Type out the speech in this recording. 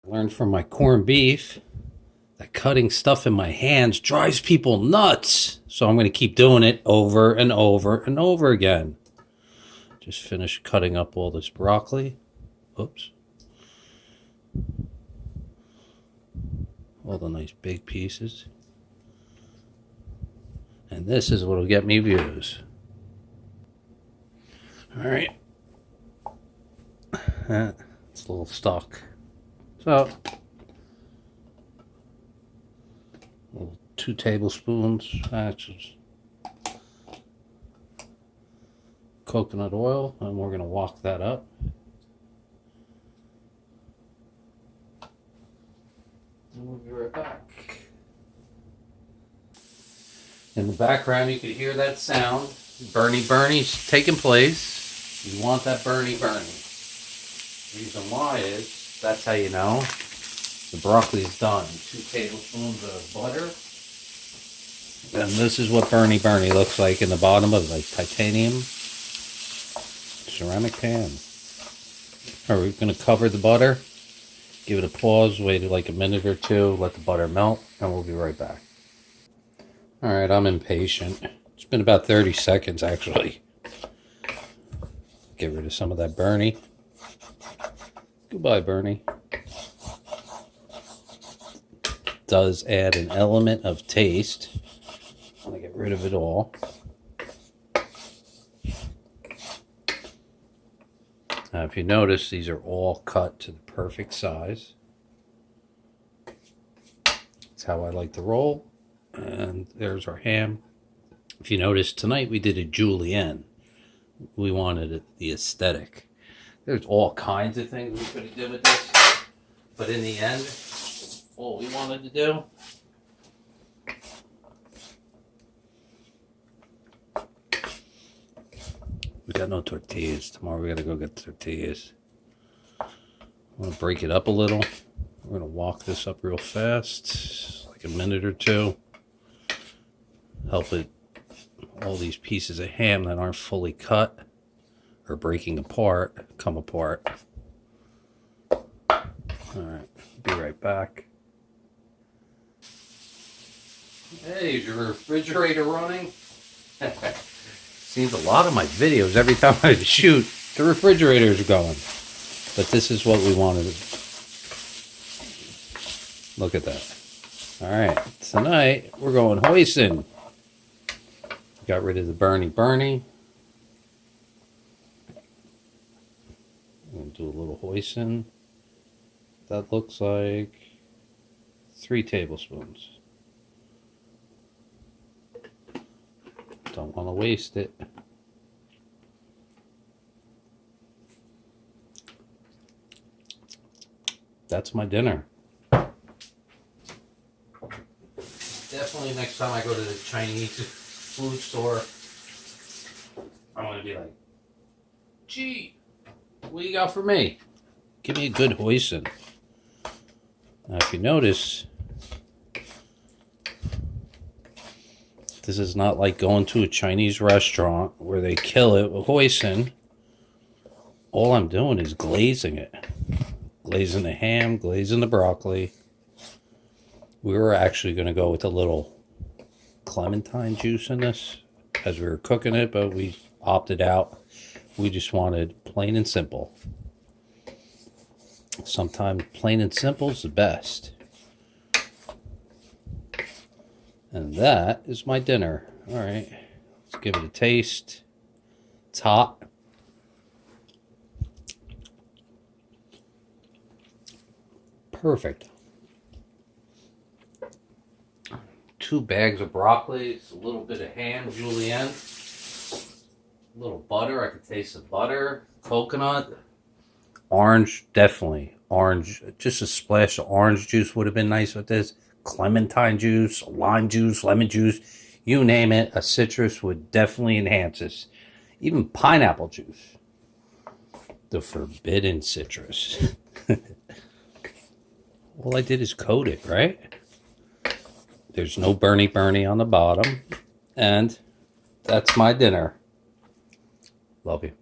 Learned from my corned beef that cutting stuff in my hands drives people nuts. So I'm going to keep doing it over and over and over again. Just finished cutting up all this broccoli. Oops. All the nice big pieces. And this is what will get me views. Alright. It's a little stuck. So, 2 tablespoons. That's just coconut oil, and we're going to wok that up. And we'll be right back. In the background, you can hear that sound. Bernie's taking place. You want that Bernie. Reason why is, that's how you know the broccoli is done. 2 tablespoons of butter. And this is what Bernie looks like in the bottom of like titanium ceramic pan. Are we going to cover the butter? Give it a pause, wait like a minute or 2, let the butter melt, and we'll be right back. Alright, I'm impatient. It's been about 30 seconds actually. Get rid of some of that Bernie. Goodbye, Bernie. Does add an element of taste. I'm going to get rid of it all. Now, if you notice, these are all cut to the perfect size. That's how I like to roll. And there's our ham. If you notice, tonight we did a julienne. We wanted it, the aesthetic. There's all kinds of things we could have done with this. But in the end, all we wanted to do we got no tortillas. Tomorrow we gotta go get tortillas. I'm gonna break it up a little. We're gonna wok this up real fast, like a minute or 2. Help it, all these pieces of ham that aren't fully cut or breaking apart, come apart. Alright, be right back. Hey, is your refrigerator running? Seems a lot of my videos, every time I shoot, the refrigerators are going. But this is what we wanted. Look at that. Alright, tonight we're going Hoisin. Got rid of the Bernie. I'm going to do a little Hoisin. That looks like 3 tablespoons. Don't want to waste it. That's my dinner. Definitely next time I go to the Chinese food store, I'm going to be like, gee, what do you got for me? Give me a good Hoisin. Now if you notice, this is not like going to a Chinese restaurant where they kill it with Hoisin. All I'm doing is glazing it. Glazing the ham, glazing the broccoli. We were actually going to go with a little clementine juice in this as we were cooking it, but we opted out. We just wanted plain and simple. Sometimes plain and simple is the best. And that is my dinner. All right, let's give it a taste. It's hot. Perfect. 2 bags of broccoli, a little bit of ham, julienne, a little butter. I could taste the butter, coconut, orange, definitely orange. Just a splash of orange juice would have been nice with this. Clementine juice, lime juice, lemon juice, you name it. A citrus would definitely enhance this. Even pineapple juice, the forbidden citrus. All I did is coat it, right? There's no Bernie on the bottom. And that's my dinner. Love you.